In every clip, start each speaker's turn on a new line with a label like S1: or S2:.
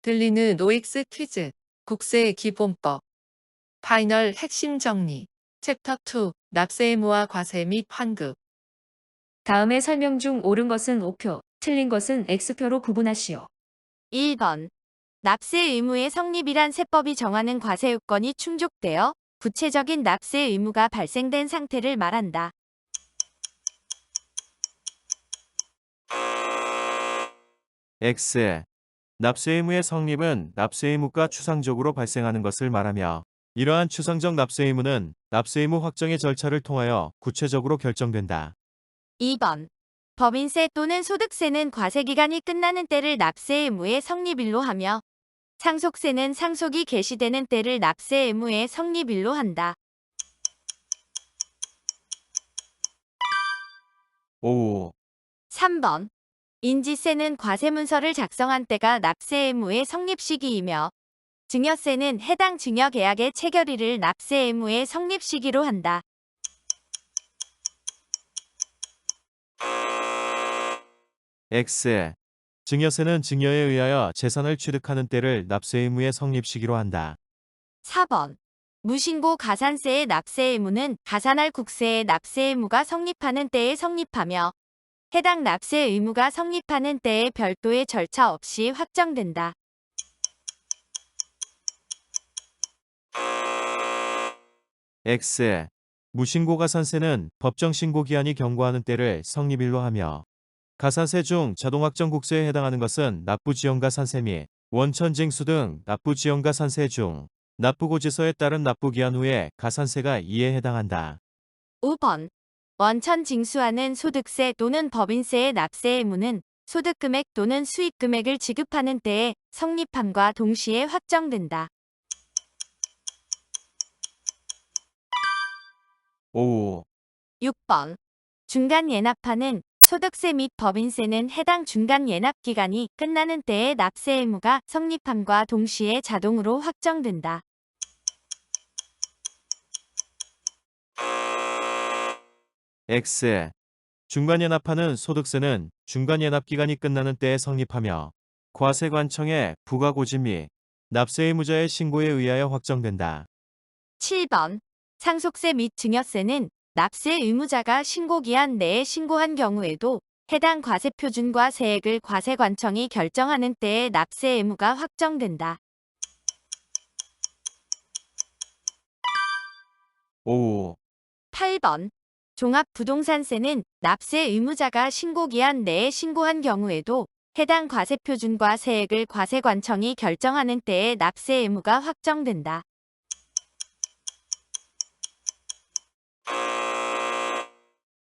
S1: 들리는 OX 퀴즈, 국세 기본법, 파이널 핵심 정리, 챕터 2, 납세 의무와 과세 및 환급.
S2: 다음의 설명 중 옳은 것은 O표, 틀린 것은 X표로 구분하시오.
S3: 1번. 납세 의무의 성립이란 세법이 정하는 과세 요건이 충족되어 구체적인 납세 의무가 발생된 상태를 말한다.
S4: X. 납세 의무의 성립은 납세 의무가 추상적으로 발생하는 것을 말하며 이러한 추상적 납세 의무는 납세 의무 확정의 절차를 통하여 구체적으로 결정된다.
S3: 2번. 법인세 또는 소득세는 과세기간이 끝나는 때를 납세 의무의 성립일로 하며 상속세는 상속이 개시되는 때를 납세 의무의 성립일로 한다.
S4: 5.
S3: 3번. 인지세는 과세문서를 작성한 때가 납세 의무의 성립 시기이며 증여세는 해당 증여계약의 체결일을 납세 의무의 성립 시기로 한다.
S4: X. 증여세는 증여에 의하여 재산을 취득하는 때를 납세 의무의 성립 시기로 한다.
S3: 4번. 무신고 가산세의 납세 의무는 가산할 국세의 납세 의무가 성립하는 때에 성립하며 해당 납세 의무가 성립하는 때에 별도의 절차 없이 확정된다.
S4: X. 무신고 가산세는 법정 신고 기한이 경과하는 때를 성립일로 하며 가산세 중 자동확정 국세에 해당하는 것은 납부지연가산세 및 원천징수 등 납부지연가산세 중 납부고지서에 따른 납부기한 후에 가산세가 이에 해당한다.
S3: 5번. 원천 징수하는 소득세 또는 법인세의 납세 의무는 소득금액 또는 수익금액을 지급하는 때에 성립함과 동시에 확정된다.
S4: 5.
S3: 6번. 중간 예납하는 소득세 및 법인세는 해당 중간 예납 기간이 끝나는 때에 납세 의무가 성립함과 동시에 자동으로 확정된다.
S4: X. 중간연합하는 소득세는 중간연합기간이 끝나는 때에 성립하며 과세관청의 부가고지 및 납세 의무자의 신고에 의하여 확정된다.
S3: 7번. 상속세 및 증여세는 납세 의무자가 신고기한 내에 신고한 경우에도 해당 과세표준과 세액을 과세관청이 결정하는 때에 납세 의무가 확정된다.
S4: 5.
S3: 8번. 종합부동산세는 납세 의무자가 신고기한 내에 신고한 경우에도 해당 과세표준과 세액을 과세관청이 결정하는 때에 납세 의무가 확정된다.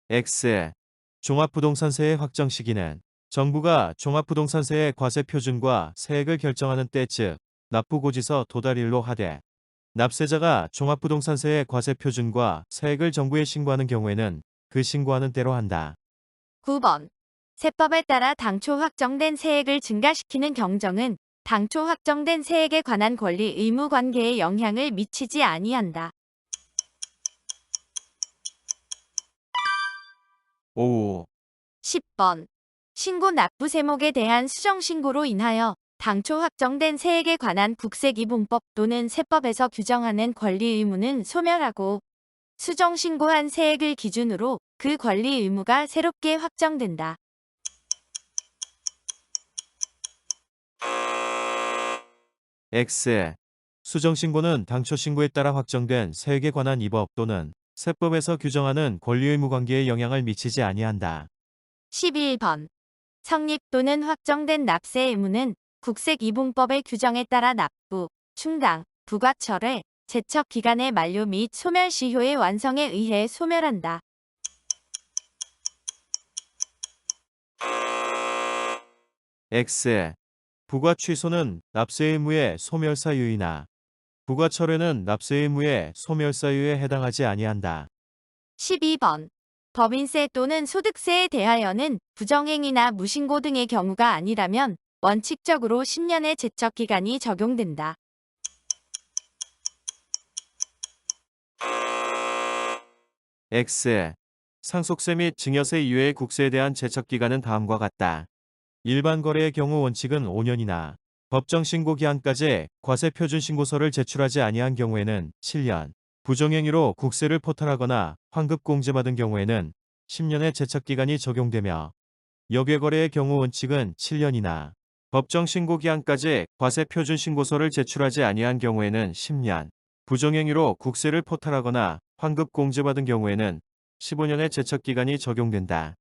S4: X. 종합부동산세의 확정 시기는 정부가 종합부동산세의 과세표준과 세액을 결정하는 때 즉 납부고지서 도달일로 하되 납세자가 종합부동산세의 과세표준과 세액을 정부에 신고하는 경우에는 그 신고하는 때로 한다.
S3: 9번. 세법에 따라 당초 확정된 세액을 증가시키는 경정은 당초 확정된 세액에 관한 권리 의무 관계에 영향을 미치지 아니한다.
S4: 5.
S3: 10번. 신고 납부 세목에 대한 수정 신고로 인하여 당초 확정된 세액에 관한 국세기본법 또는 세법에서 규정하는 권리 의무는 소멸하고 수정 신고한 세액을 기준으로 그 권리 의무가 새롭게 확정된다.
S4: X. 수정신고는 당초 신고에 따라 확정된 세액에 관한 이 법 또는 세법에서 규정하는 권리의무 관계에 영향을 미치지 아니한다.
S3: 11번. 성립 또는 확정된 납세 의무는 국세기본법의 규정에 따라 납부, 충당, 부과철회, 제척 기간의 만료 및 소멸 시효의 완성에 의해 소멸한다.
S4: X. 부과 취소는 납세 의무의 소멸사유이나 부과 철회는 납세 의무의 소멸사유에 해당하지 아니한다.
S3: 12번. 법인세 또는 소득세에 대하여는 부정행위나 무신고 등의 경우가 아니라면 원칙적으로 10년의 제척 기간이 적용된다.
S4: X. 상속세 및 증여세 이외의 국세에 대한 제척 기간은 다음과 같다. 일반 거래의 경우 원칙은 5년이나 법정 신고 기한까지 과세 표준 신고서를 제출하지 아니한 경우에는 7년, 부정행위로 국세를 포탈하거나 환급 공제받은 경우에는 10년의 제척 기간이 적용되며 역외거래의 경우 원칙은 7년이나 법정 신고 기한까지 과세 표준 신고서를 제출하지 아니한 경우에는 10년, 부정행위로 국세를 포탈하거나 환급 공제받은 경우에는 15년의 제척 기간이 적용된다.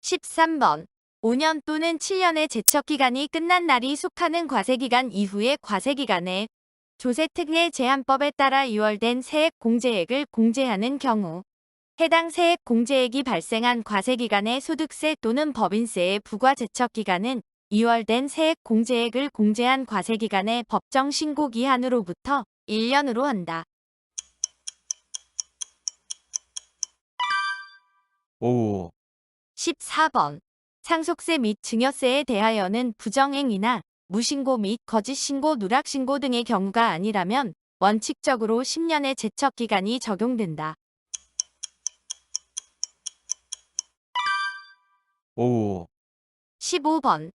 S3: 13번. 5년 또는 7년의 제척기간이 끝난 날이 속하는 과세기간 이후의 과세기간에 조세특례 제한법에 따라 유월된 세액 공제액을 공제하는 경우 해당 세액 공제액이 발생한 과세기간의 소득세 또는 법인세의 부과 제척기간은 유월된 세액 공제액을 공제한 과세기간의 법정 신고 기한으로부터 1년으로 한다.
S4: 5.
S3: 14번. 상속세 및 증여세에 대하여는 부정행위나 무신고 및 거짓신고, 누락신고 등의 경우가 아니라면 원칙적으로 10년의 제척기간이 적용된다.
S4: 5.
S3: 15번.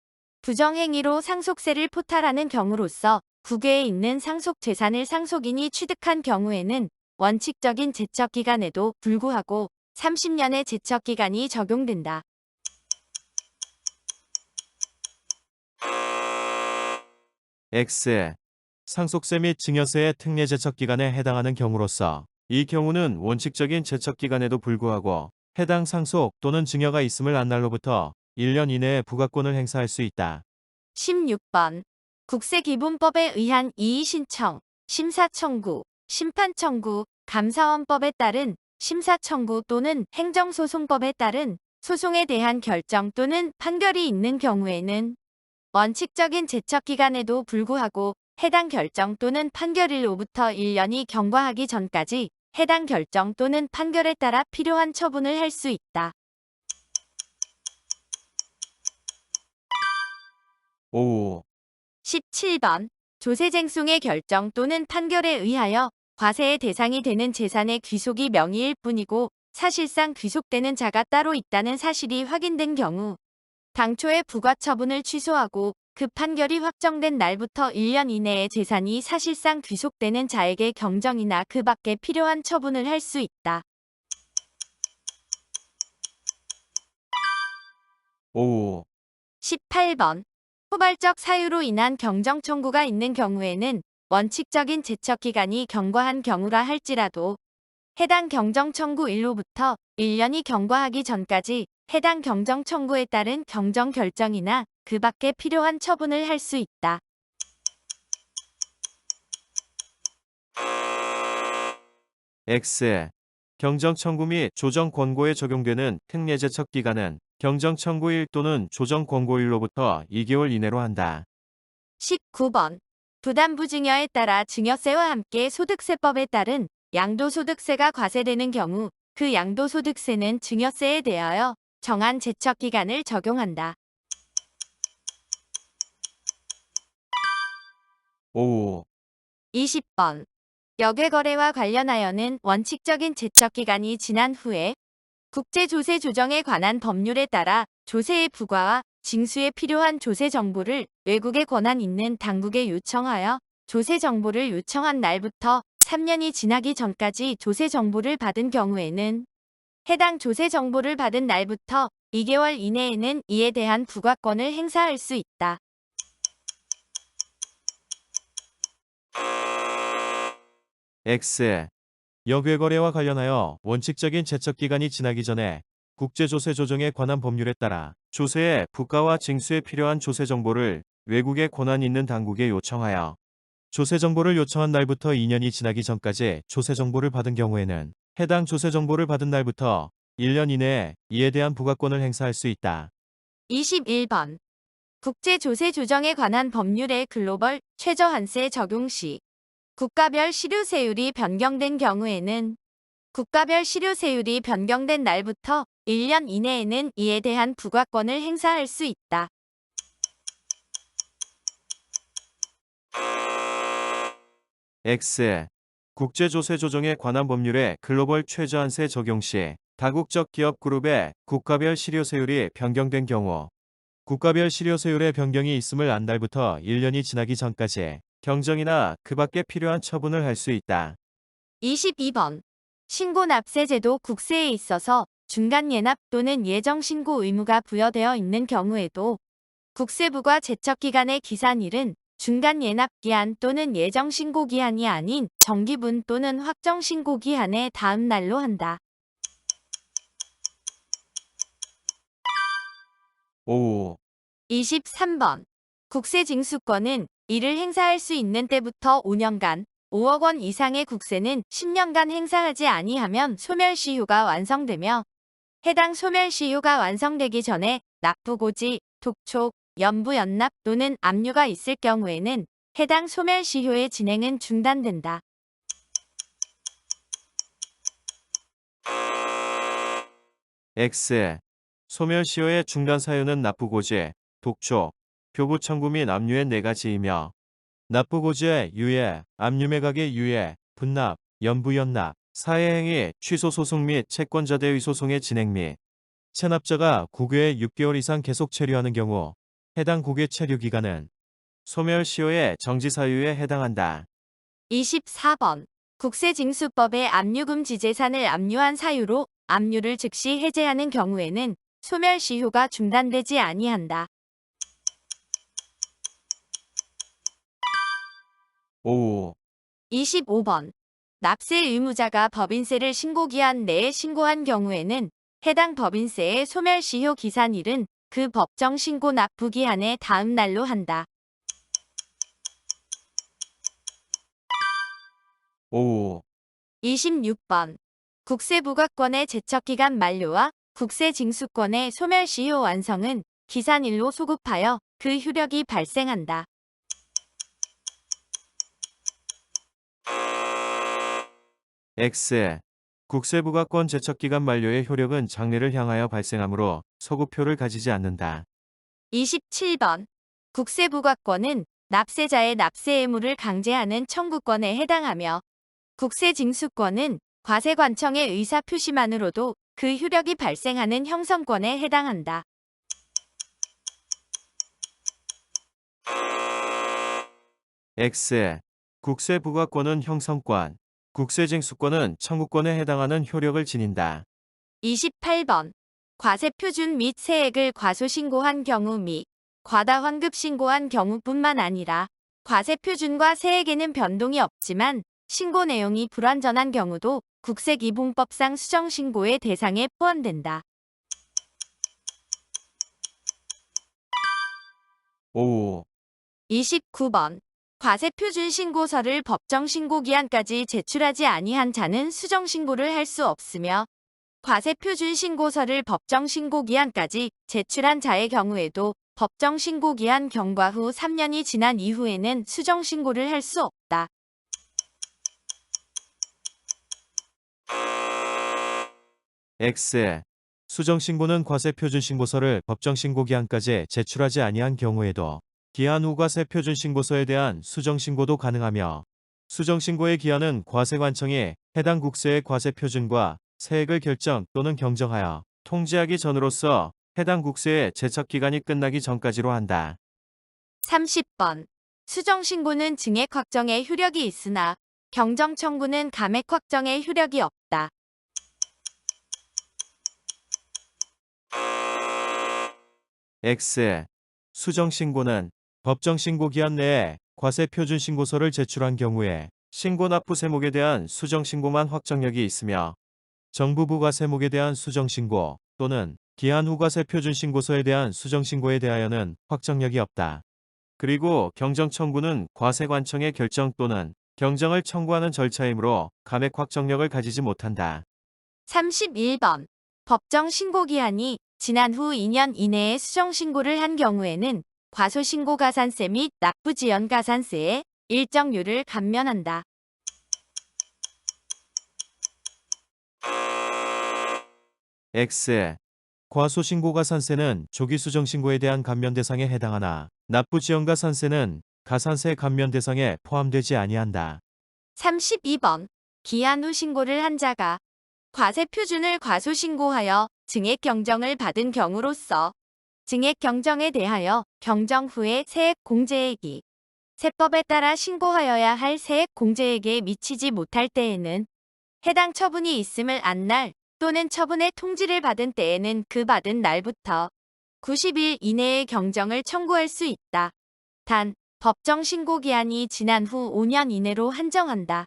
S3: 부정행위로 상속세를 포탈하는 경우로서 국외에 있는 상속재산을 상속인이 취득한 경우에는 원칙적인 제척기간에도 불구하고 30년의 제척기간이 적용된다.
S4: X. 상속세 및 증여세의 특례 제척 기간에 해당하는 경우로서 이 경우는 원칙적인 제척 기간에도 불구하고 해당 상속 또는 증여가 있음을 안 날로부터 1년 이내에 부과권을 행사할 수 있다.
S3: 16번. 국세기본법에 의한 이의 신청, 심사청구, 심판청구, 감사원법에 따른 심사청구 또는 행정소송법에 따른 소송에 대한 결정 또는 판결이 있는 경우에는 원칙적인 제척기간에도 불구하고 해당 결정 또는 판결일로부터 1년이 경과하기 전까지 해당 결정 또는 판결에 따라 필요한 처분을 할 수 있다.
S4: 5.
S3: 17번. 조세쟁송의 결정 또는 판결에 의하여 과세의 대상이 되는 재산의 귀속이 명의일 뿐이고 사실상 귀속되는 자가 따로 있다는 사실이 확인된 경우 당초의 부과 처분을 취소하고 그 판결이 확정된 날부터 1년 이내에 재산이 사실상 귀속되는 자에게 경정이나 그 밖에 필요한 처분을 할 수 있다.
S4: 5.
S3: 18번. 포괄적 사유로 인한 경정 청구가 있는 경우에는 원칙적인 제척기간이 경과한 경우라 할지라도 해당 경정 청구일로부터 1년이 경과하기 전까지 해당 경정 청구에 따른 경정 결정이나 그 밖에 필요한 처분을 할 수 있다.
S4: X. 경정 청구 및 조정 권고에 적용되는 특례 제척 기간은 경정 청구일 또는 조정 권고일로부터 2개월 이내로 한다.
S3: 19번. 부담부 증여에 따라 증여세와 함께 소득세법에 따른 양도소득세가 과세되는 경우 그 양도소득세는 증여세에 대하여 정한 제척기간을 적용한다.
S4: 5.
S3: 20번. 역외거래와 관련하여는 원칙적인 제척기간이 지난 후에 국제조세 조정에 관한 법률에 따라 조세의 부과와 징수에 필요한 조세 정보를 외국에 권한 있는 당국에 요청하여 조세 정보를 요청한 날부터 3년이 지나기 전까지 조세 정보를 받은 경우에는 해당 조세 정보를 받은 날부터 2개월 이내에는 이에 대한 부과권을 행사할 수 있다.
S4: X. 역외거래와 관련하여 원칙적인 제척 기간이 지나기 전에 국제조세 조정에 관한 법률에 따라 조세의 부과와 징수에 필요한 조세 정보를 외국에 권한 있는 당국에 요청하여 조세 정보를 요청한 날부터 2년이 지나기 전까지 조세 정보를 받은 경우에는 해당 조세 정보를 받은 날부터 1년 이내에 이에 대한 부과권을 행사할 수 있다.
S3: 21번. 국제조세 조정에 관한 법률의 글로벌 최저한세 적용 시 국가별 실효세율이 변경된 경우에는 국가별 실효세율이 변경된 날부터 1년 이내에는 이에 대한 부과권을 행사할 수 있다.
S4: X. 국제조세 조정에 관한 법률의 글로벌 최저한세 적용 시 다국적 기업 그룹의 국가별 실효세율이 변경된 경우 국가별 실효세율의 변경이 있음을 안 달부터 1년이 지나기 전까지 경정이나 그 밖에 필요한 처분을 할 수 있다.
S3: 22번. 신고납세제도 국세에 있어서 중간예납 또는 예정신고 의무가 부여되어 있는 경우에도 국세부가 제척기간의 기산일은 중간예납기한 또는 예정신고기한이 아닌 정기분 또는 확정신고기한의 다음 날로 한다.
S4: 오.
S3: 23번. 국세징수권은 이를 행사할 수 있는 때부터 5년간 5억 원 이상의 국세는 10년간 행사하지 아니하면 소멸시효가 완성되며 해당 소멸시효가 완성되기 전에 납부고지, 독촉, 연부연납 또는 압류가 있을 경우에는 해당 소멸시효의 진행은 중단된다.
S4: X. 소멸시효의 중단 사유는 납부고지, 독촉, 표부 청구 및 압류의 4가지이며 납부고지의 유예, 압류매각의 유예, 분납, 연부연납, 사회행위, 취소소송 및 채권자대의 소송의 진행 및 체납자가 국외에 6개월 이상 계속 체류하는 경우 해당 국외 체류 기간은 소멸시효의 정지 사유에 해당한다.
S3: 24번. 국세징수법의 압류금지 재산을 압류한 사유로 압류를 즉시 해제하는 경우에는 소멸시효가 중단되지 아니한다.
S4: 오.
S3: 25번. 납세 의무자가 법인세를 신고기한 내에 신고한 경우에는 해당 법인세의 소멸시효 기산일은 그 법정 신고 납부기한의 다음 날로 한다.
S4: 오.
S3: 26번. 국세부과권의 제척기간 만료와 국세징수권의 소멸시효 완성은 기산일로 소급하여 그 효력이 발생한다.
S4: X. 국세부과권 제척기간 만료의 효력은 장래를 향하여 발생하므로 소급효를 가지지 않는다.
S3: 27번. 국세부과권은 납세자의 납세 의무를 강제하는 청구권에 해당하며 국세징수권은 과세관청의 의사표시만으로도 그 효력이 발생하는 형성권에 해당한다.
S4: X. 국세부과권은 형성권, 국세징수권은 청구권에 해당하는 효력을 지닌다.
S3: 28번. 과세표준 및 세액을 과소신고한 경우 및 과다환급 신고한 경우뿐만 아니라 과세표준과 세액에는 변동이 없지만 신고 내용이 불완전한 경우도 국세기본법상 수정신고의 대상에 포함된다.
S4: 오.
S3: 29번. 과세표준 신고서를 법정 신고기한까지 제출하지 아니한 자는 수정 신고를 할 수 없으며 과세표준 신고서를 법정 신고기한까지 제출한 자의 경우에도 법정 신고기한 경과 후 3년이 지난 이후에는 수정 신고를 할 수 없다.
S4: X. 수정신고는 과세표준신고서를 법정신고기한까지 제출하지 아니한 경우에도 기한 후 과세표준신고서에 대한 수정신고도 가능하며 수정신고의 기한은 과세관청이 해당 국세의 과세표준과 세액을 결정 또는 경정하여 통지하기 전으로서 해당 국세의 제척기간이 끝나기 전까지로 한다.
S3: 30번. 수정신고는 증액 확정의 효력이 있으나 경정 청구는 감액 확정의 효력이 없다.
S4: X. 수정신고는 법정신고기한 내에 과세표준신고서를 제출한 경우에 신고납부 세목에 대한 수정신고만 확정력이 있으며 정부부 과세목에 대한 수정신고 또는 기한 후 과세표준신고서에 대한 수정신고에 대하여는 확정력이 없다. 그리고 경정청구는 과세관청의 결정 또는 경정을 청구하는 절차이므로 감액 확정력을 가지지 못한다.
S3: 31번. 법정 신고기한이 지난 후 2년 이내에 수정신고를 한 경우에는 과소신고가산세 및 납부지연가산세의 일정률을 감면한다.
S4: X. 과소신고가산세는 조기수정신고에 대한 감면 대상에 해당하나 납부지연가산세는 가산세 감면 대상에 포함되지 아니한다.
S3: 32번. 기한 후 신고를 한 자가 과세표준을 과소신고하여 증액 경정을 받은 경우로서 증액 경정에 대하여 경정 후에 세액 공제액이 세법에 따라 신고하여야 할 세액 공제액에 미치지 못할 때에는 해당 처분이 있음을 안 날 또는 처분의 통지를 받은 때에는 그 받은 날부터 90일 이내에 경정을 청구할 수 있다. 단, 법정 신고 기한이 지난 후 5년 이내로 한정한다.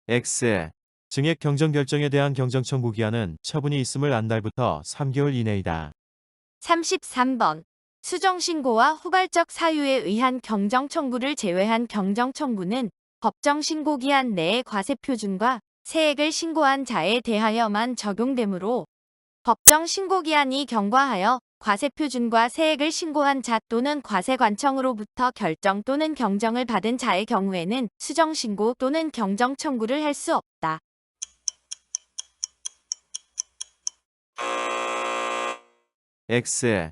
S4: X. 증액 경정 결정에 대한 경정 청구 기한은 처분이 있음을 안 날부터 3개월 이내이다.
S3: 33번. 수정신고와 후발적 사유에 의한 경정청구를 제외한 경정청구는 법정신고기한 내의 과세표준과 세액을 신고한 자에 대하여만 적용되므로 법정신고기한이 경과하여 과세표준과 세액을 신고한 자 또는 과세관청으로부터 결정 또는 경정을 받은 자의 경우에는 수정신고 또는 경정청구를 할 수 없다.
S4: X.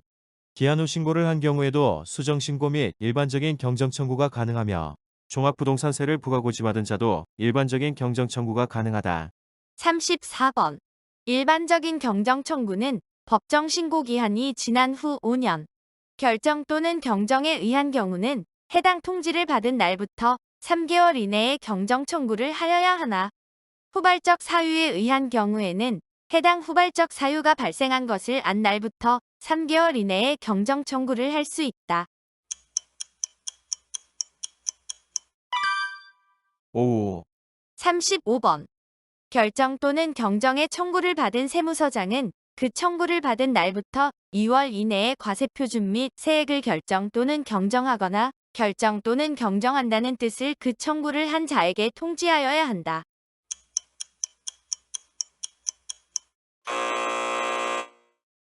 S4: 기한 후 신고를 한 경우에도 수정신고 및 일반적인 경정청구가 가능하며 종합부동산세를 부과고지받은 자도 일반적인 경정청구가 가능하다.
S3: 34번. 일반적인 경정청구는 법정신고기한이 지난 후 5년, 결정 또는 경정에 의한 경우는 해당 통지를 받은 날부터 3개월 이내에 경정청구를 하여야 하나, 후발적 사유에 의한 경우에는 해당 후발적 사유가 발생한 것을 안 날부터 3개월 이내에 경정청구를 할 수 있다.
S4: 5.
S3: 35번. 결정 또는 경정의 청구를 받은 세무서장은 그 청구를 받은 날부터 2월 이내에 과세표준 및 세액을 결정 또는 경정하거나 결정 또는 경정한다는 뜻을 그 청구를 한 자에게 통지하여야 한다.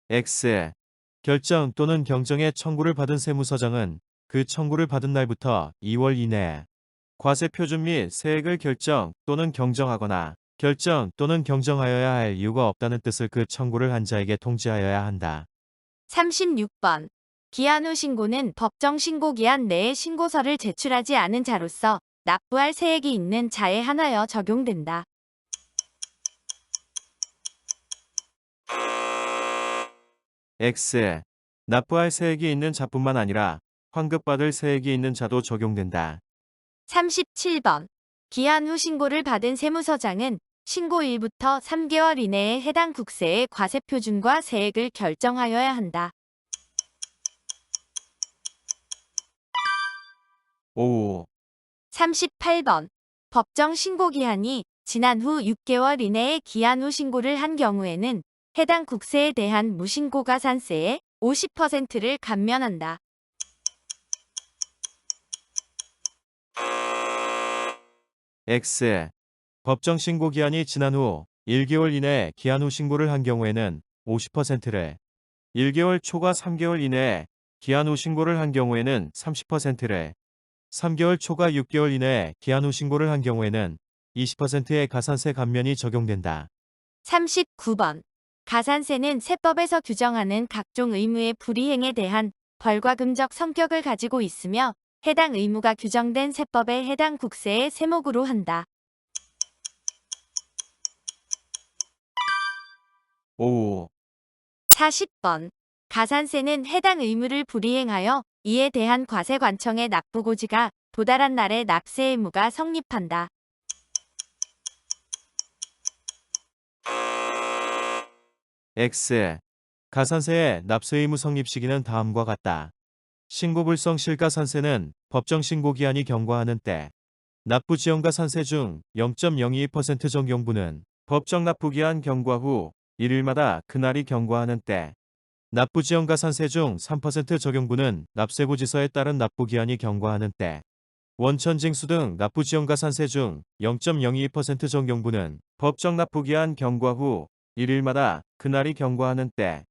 S4: X. 결정 또는 경정의 청구를 받은 세무서장은 그 청구를 받은 날부터 2월 이내에 과세표준 및 세액을 결정 또는 경정하거나 결정 또는 경정하여야 할 이유가 없다는 뜻을 그 청구를 한 자에게 통지하여야 한다.
S3: 36번. 기한 후 신고는 법정 신고 기한 내에 신고서를 제출하지 않은 자로서 납부할 세액이 있는 자에 한하여 적용된다.
S4: X. 납부할 세액이 있는 자뿐만 아니라 환급받을 세액이 있는 자도 적용된다.
S3: 37번. 기한 후 신고를 받은 세무서장은 신고일부터 3개월 이내에 해당 국세의 과세표준과 세액을 결정하여야 한다.
S4: 5.
S3: 38번. 법정 신고기한이 지난 후 6개월 이내에 기한 후 신고를 한 경우에는 해당 국세에 대한 무신고가산세의 50%를 감면한다.
S4: X. 법정 신고 기한이 지난 후 1개월 이내에 기한 후 신고를 한 경우에는 50%를, 1개월 초과 3개월 이내에 기한 후 신고를 한 경우에는 30%를, 3개월 초과 6개월 이내에 기한 후 신고를 한 경우에는 20%의 가산세 감면이 적용된다.
S3: 39번. 가산세는 세법에서 규정하는 각종 의무의 불이행에 대한 벌과금적 성격을 가지고 있으며 해당 의무가 규정된 세법에 해당 국세의 세목으로 한다.
S4: 5.
S3: 40번. 가산세는 해당 의무를 불이행하여 이에 대한 과세관청의 납부고지가 도달한 날에 납세 의무가 성립한다.
S4: X. 가산세의 납세 의무 성립 시기는 다음과 같다. 신고불성 실가산세는 법정 신고기한이 경과하는 때, 납부지연가산세 중 0.02% 적용분은 법정 납부기한 경과 후 1일마다 그날이 경과하는 때, 납부지연가산세 중 3% 적용분은 납세고지서에 따른 납부기한이 경과하는 때, 원천징수 등 납부지연가산세 중 0.02% 적용분은 법정 납부기한 경과 후 1일마다 그날이 경과하는 때,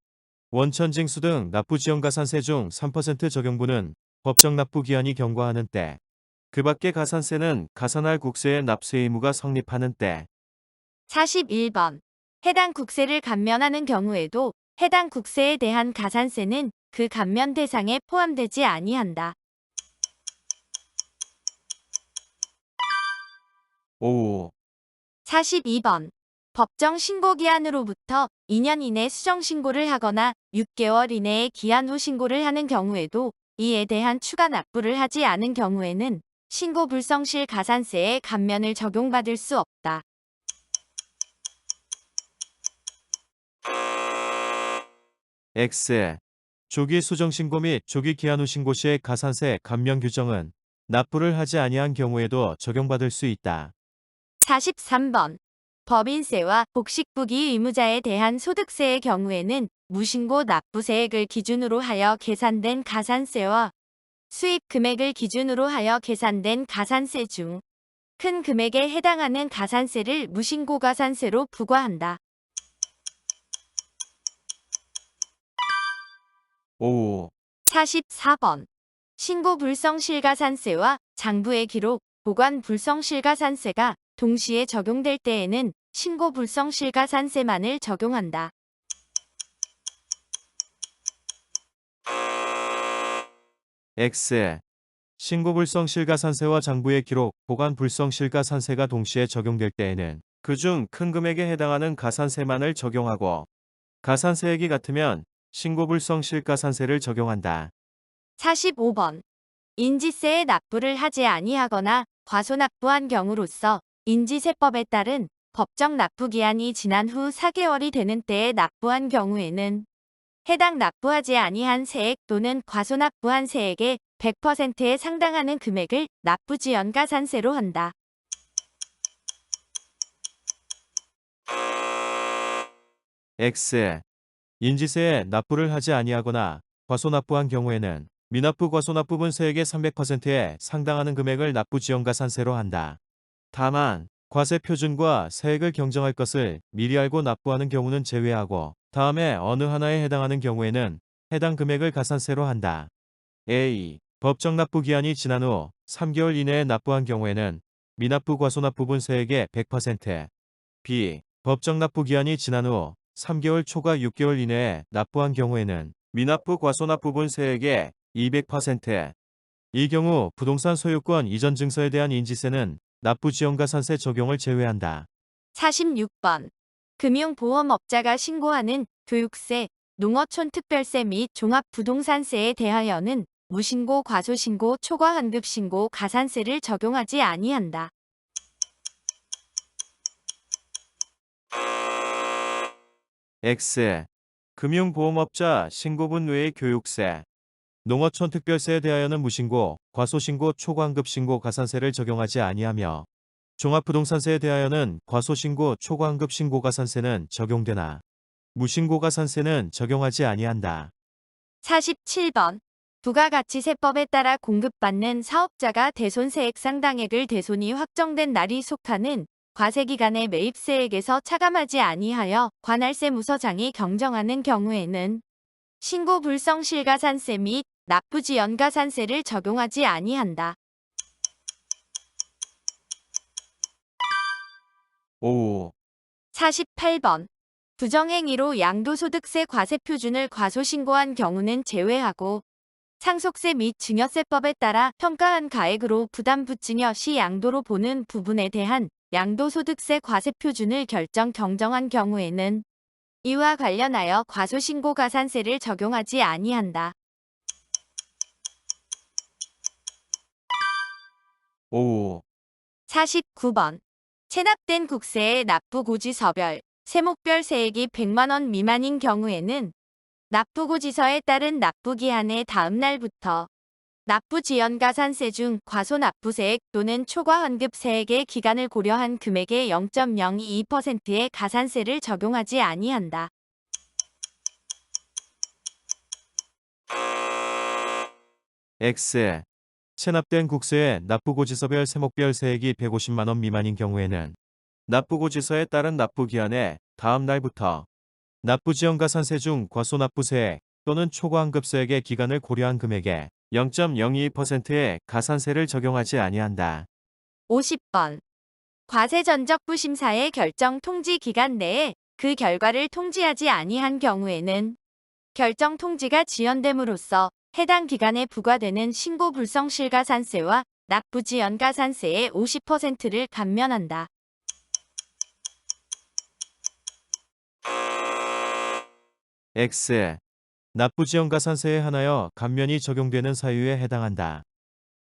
S4: 원천징수 등 납부지연가산세 중 3% 적용분은 법정 납부기한이 경과하는 때, 그 밖의 가산세는 가산할 국세의 납세 의무가 성립하는 때.
S3: 41번. 해당 국세를 감면하는 경우에도 해당 국세에 대한 가산세는 그 감면 대상에 포함되지 아니한다.
S4: 5.
S3: 42번. 법정 신고 기한으로부터 2년 이내 수정 신고를 하거나 6개월 이내의 기한 후 신고를 하는 경우에도 이에 대한 추가 납부를 하지 않은 경우에는 신고 불성실 가산세의 감면을 적용받을 수 없다.
S4: X. 조기 수정 신고 및 조기 기한 후 신고 시의 가산세 감면 규정은 납부를 하지 아니한 경우에도 적용받을 수 있다.
S3: 43번. 법인세와 복식부기 의무자에 대한 소득세의 경우에는 무신고 납부세액을 기준으로 하여 계산된 가산세와 수입 금액을 기준으로 하여 계산된 가산세 중 큰 금액에 해당하는 가산세를 무신고 가산세로 부과한다.
S4: 5.
S3: 44번. 신고 불성실가산세와 장부의 기록, 보관 불성실가산세가 동시에 적용될 때에는 신고 불성실가산세만을 적용한다.
S4: X. 신고 불성 실가산세와 장부의 기록, 보관 불성 실가산세가 동시에 적용될 때에는 그중 큰 금액에 해당하는 가산세만을 적용하고 가산세액이 같으면 신고 불성 실가산세를 적용한다.
S3: 45번. 인지세에 납부를 하지 아니하거나 과소납부한 경우로서 인지세법에 따른 법정 납부기한이 지난 후 4개월이 되는 때에 납부한 경우에는 해당 납부하지 아니한 세액 또는 과소납부한 세액의 100%에 상당하는 금액을 납부지연가산세로 한다.
S4: X. 인지세에 납부를 하지 아니하거나 과소납부한 경우에는 미납부 과소납부분 세액의 300%에 상당하는 금액을 납부지연가산세로 한다. 다만 과세 표준과 세액을 경정할 것을 미리 알고 납부하는 경우는 제외하고 다음에 어느 하나에 해당하는 경우에는 해당 금액을 가산세로 한다. A. 법정 납부 기한이 지난 후 3개월 이내에 납부한 경우에는 미납부 과소납부분 세액의 100%. B. 법정 납부 기한이 지난 후 3개월 초과 6개월 이내에 납부한 경우에는 미납부 과소납부분 세액의 200%. 이 경우 부동산 소유권 이전 증서에 대한 인지세는 납부지연가산세 적용을 제외한다.
S3: 46번. 금융보험업자가 신고하는 교육세, 농어촌 특별세 및 종합부동산세에 대하여는 무신고, 과소신고, 초과환급신고, 가산세를 적용하지 아니한다.
S4: X. 금융보험업자 신고분 외의 교육세, 농어촌 특별세에 대하여는 무신고, 과소신고, 초과환급신고, 가산세를 적용하지 아니하며 종합부동산세에 대하여는 과소신고, 초과환급신고, 가산세는 적용되나 무신고 가산세는 적용하지 아니한다.
S3: 47번. 부가가치세법에 따라 공급받는 사업자가 대손세액 상당액을 대손이 확정된 날이 속하는 과세기간의 매입세액에서 차감하지 아니하여 관할세 무서장이 경정하는 경우에는 신고 불성실가산세 및 납부지연가산세를 적용하지 아니한다.
S4: 5.
S3: 48번. 부정행위로 양도소득세 과세표준을 과소신고한 경우는 제외하고 상속세 및 증여세법에 따라 평가한 가액으로 부담 부증여 시 양도로 보는 부분에 대한 양도소득세 과세표준을 경정한 경우에는 이와 관련하여 과소신고 가산세를 적용하지 아니한다.
S4: 5.
S3: 49번. 체납된 국세의 납부고지서별, 세목별 세액이 100만 원 미만인 경우에는 납부고지서에 따른 납부기한의 다음 날부터 납부지연가산세 중 과소납부세액 또는 초과환급세액의 기간을 고려한 금액의 0.022%의 가산세를 적용하지 아니한다.
S4: X. 체납된 국세의 납부고지서별 세목별 세액이 150만 원 미만인 경우에는 납부고지서에 따른 납부기한의 다음 날부터 납부지연가산세 중 과소납부세액 또는 초과환급세액의 기간을 고려한 금액의 0.022%의 가산세를 적용하지 아니한다.
S3: 50번. 과세전적부심사의 결정 통지 기간 내에 그 결과를 통지하지 아니한 경우에는 결정 통지가 지연됨으로써 해당 기간에 부과되는 신고 불성실가산세와 납부지연가산세의 50%를 감면한다.
S4: X. 납부지연가산세에 한하여 감면이 적용되는 사유에 해당한다.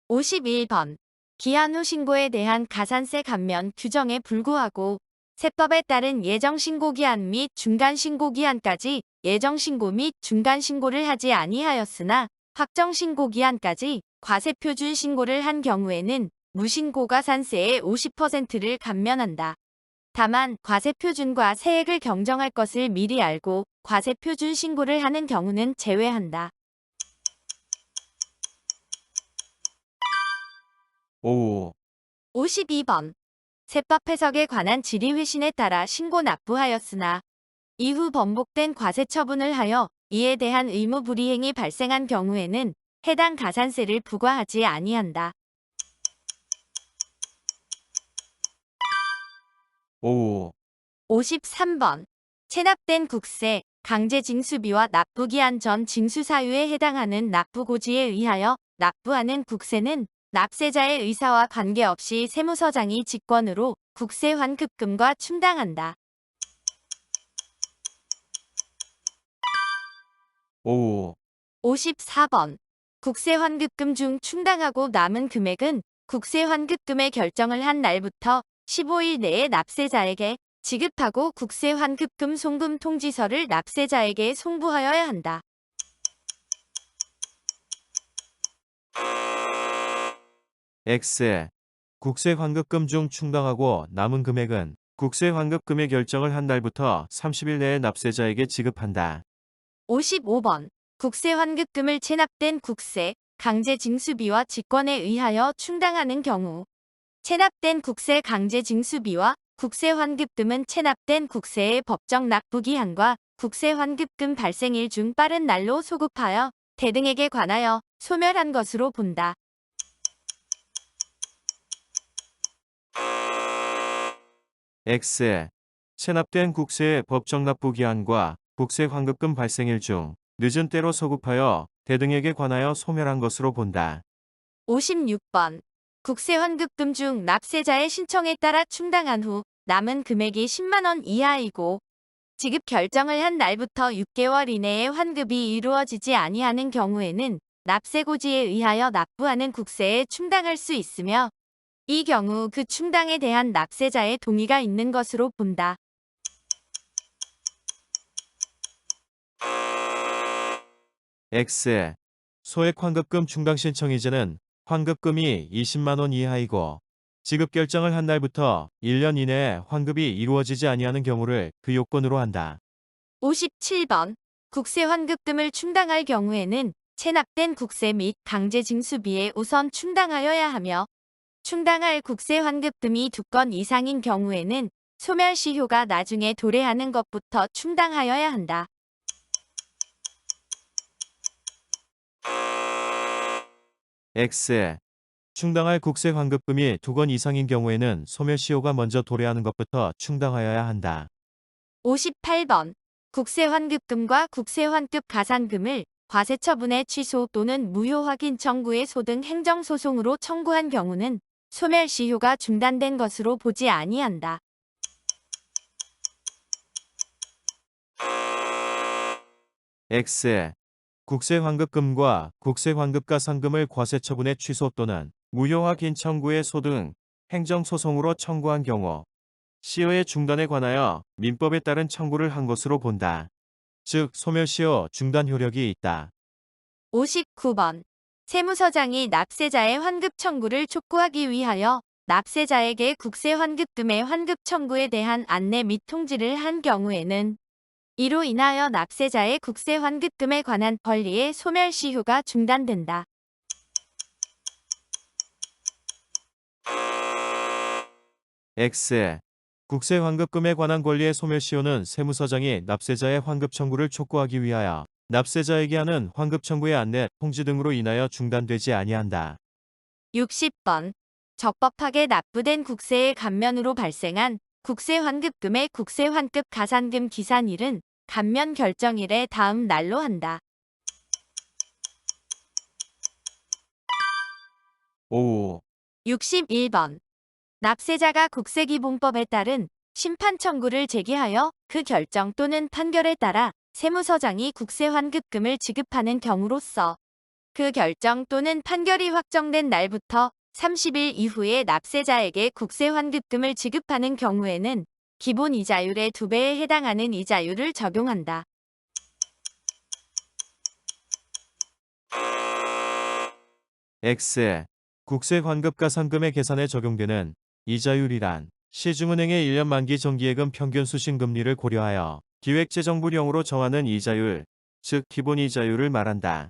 S3: 51번. 기한 후 신고에 대한 가산세 감면 규정에 불구하고 세법에 따른 예정신고기한 및 중간신고기한까지 예정신고 및 중간신고를 하지 아니하였으나 확정신고기한까지 과세표준 신고를 한 경우에는 무신고가산세의 50%를 감면한다. 다만 과세표준과 세액을 경정할 것을 미리 알고 과세표준 신고를 하는 경우는 제외한다.
S4: 5.
S3: 52번. 세법 해석에 관한 질의회신에 따라 신고 납부하였으나 이후 번복된 과세 처분을 하여 이에 대한 의무 불이행이 발생한 경우에는 해당 가산세를 부과하지 아니한다.
S4: 5.
S3: 53번. 체납된 국세, 강제징수비와 납부기한 전 징수사유에 해당하는 납부고지에 의하여 납부하는 국세는 납세자의 의사와 관계없이 세무서장이 직권으로 국세 환급금과 충당한다.
S4: 5.
S3: 54번. 국세 환급금 중 충당하고 남은 금액은 국세 환급금의 결정을 한 날부터 15일 내에 납세자에게 지급하고 국세 환급금 송금 통지서를 납세자에게 송부하여야 한다.
S4: X. 국세 환급금 중 충당하고 남은 금액은 국세 환급금의 결정을 한 날부터 30일 내에 납세자에게 지급한다.
S3: 55번. 국세 환급금을 체납된 국세, 강제징수비와 직권에 의하여 충당하는 경우 체납된 국세 강제징수비와 국세 환급금은 체납된 국세의 법정 납부기한과 국세 환급금 발생일 중 빠른 날로 소급하여 대등에게 관하여 소멸한 것으로 본다.
S4: X. 체납된 국세의 법정 납부 기한과 국세 환급금 발생일 중 늦은 때로 소급하여 대등에게 관하여 소멸한 것으로 본다.
S3: 56번. 국세 환급금 중 납세자의 신청에 따라 충당한 후 남은 금액이 10만 원 이하이고 지급 결정을 한 날부터 6개월 이내에 환급이 이루어지지 아니하는 경우에는 납세고지에 의하여 납부하는 국세에 충당할 수 있으며 이 경우 그 충당에 대한 납세자의 동의가 있는 것으로 본다.
S4: X. 소액 환급금 충당 신청 이제는 환급금이 20만 원 이하이고 지급 결정을 한 날부터 1년 이내에 환급이 이루어지지 아니하는 경우를 그 요건으로 한다.
S3: 57번. 국세 환급금을 충당할 경우에는 체납된 국세 및 강제징수비에 우선 충당하여야 하며 충당할 국세 환급금이 2건 이상인 경우에는 소멸시효가 나중에 도래하는 것부터 충당하여야 한다.
S4: X. 충당할 국세 환급금이 2건 이상인 경우에는 소멸시효가 먼저 도래하는 것부터 충당하여야 한다.
S3: 58번. 국세 환급금과 국세 환급 가산금을 과세 처분의 취소 또는 무효 확인 청구의 소등 행정소송으로 청구한 경우는 소멸시효가 중단된 것으로 보지 아니한다.
S4: X. 국세 환급금과 국세 환급 가산금을 과세 처분의 취소 또는 무효 확인 청구의 소등 행정소송으로 청구한 경우 시효의 중단에 관하여 민법에 따른 청구를 한 것으로 본다. 즉 소멸시효 중단 효력이 있다.
S3: 59번. 세무서장이 납세자의 환급 청구를 촉구하기 위하여 납세자에게 국세 환급금의 환급 청구에 대한 안내 및 통지를 한 경우에는 이로 인하여 납세자의 국세 환급금에 관한 권리의 소멸시효가 중단된다.
S4: X. 국세 환급금에 관한 권리의 소멸시효는 세무서장이 납세자의 환급 청구를 촉구하기 위하여 납세자에게 하는 환급 청구의 안내, 통지 등으로 인하여 중단되지 아니한다.
S3: 60번. 적법하게 납부된 국세의 감면으로 발생한 국세 환급금의 국세 환급 가산금 기산일은 감면 결정일의 다음 날로 한다.
S4: 5.
S3: 61번. 납세자가 국세기본법에 따른 심판 청구를 제기하여 그 결정 또는 판결에 따라 세무서장이 국세환급금을 지급하는 경우로서 그 결정 또는 판결이 확정된 날부터 30일 이후에 납세자에게 국세환급금을 지급하는 경우에는 기본 이자율의 2배에 해당하는 이자율을 적용한다.
S4: X. 국세 환급가 상금의 계산에 적용되는 이자율이란 시중은행의 1년 만기 정기예금 평균 수신금리를 고려하여 기획재정부령으로 정하는 이자율, 즉 기본 이자율을 말한다.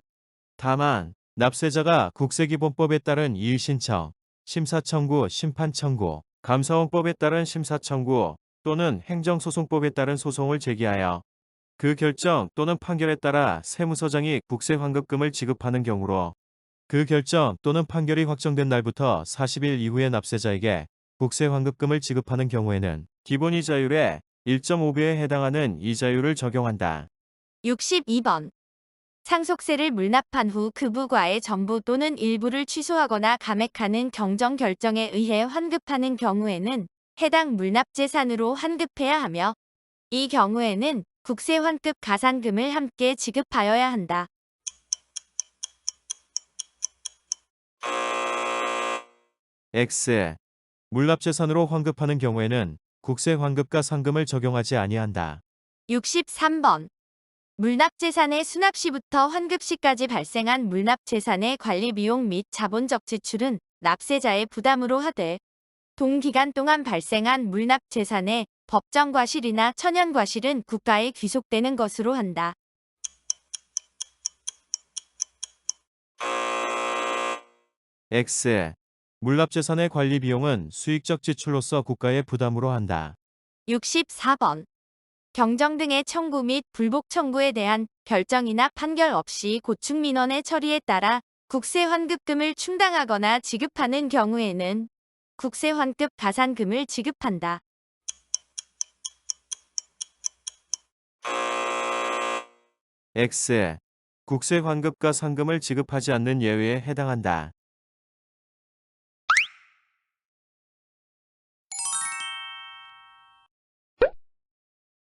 S4: 다만 납세자가 국세기본법에 따른 이의신청, 심사청구, 심판청구, 감사원법에 따른 심사청구 또는 행정소송법에 따른 소송을 제기하여 그 결정 또는 판결에 따라 세무서장이 국세환급금을 지급하는 경우로 그 결정 또는 판결이 확정된 날부터 40일 이후에 납세자에게 국세환급금을 지급하는 경우에는 기본 이자율의 1.5배에 해당하는 이자율을 적용한다.
S3: 62번. 상속세를 물납한 후 그 부과의 전부 또는 일부를 취소하거나 감액하는 경정 결정에 의해 환급하는 경우에는 해당 물납재산으로 환급해야 하며 이 경우에는 국세환급 가산금을 함께 지급하여야 한다.
S4: X. 물납재산으로 환급하는 경우에는 국세환급가 상금을 적용하지 아니한다.
S3: 63번. 물납재산의 수납시부터 환급시까지 발생한 물납재산의 관리비용 및 자본적 지출은 납세자의 부담으로 하되 동기간 동안 발생한 물납재산의 법정과실이나 천연과실은 국가에 귀속되는 것으로 한다.
S4: X. 물납재산의 관리 비용은 수익적 지출로서 국가의 부담으로 한다.
S3: 64번. 경정 등의 청구 및 불복 청구에 대한 결정이나 판결 없이 고충민원의 처리에 따라 국세환급금을 충당하거나 지급하는 경우에는 국세환급 가산금을 지급한다.
S4: X. 국세환급가 상금을 지급하지 않는 예외에 해당한다.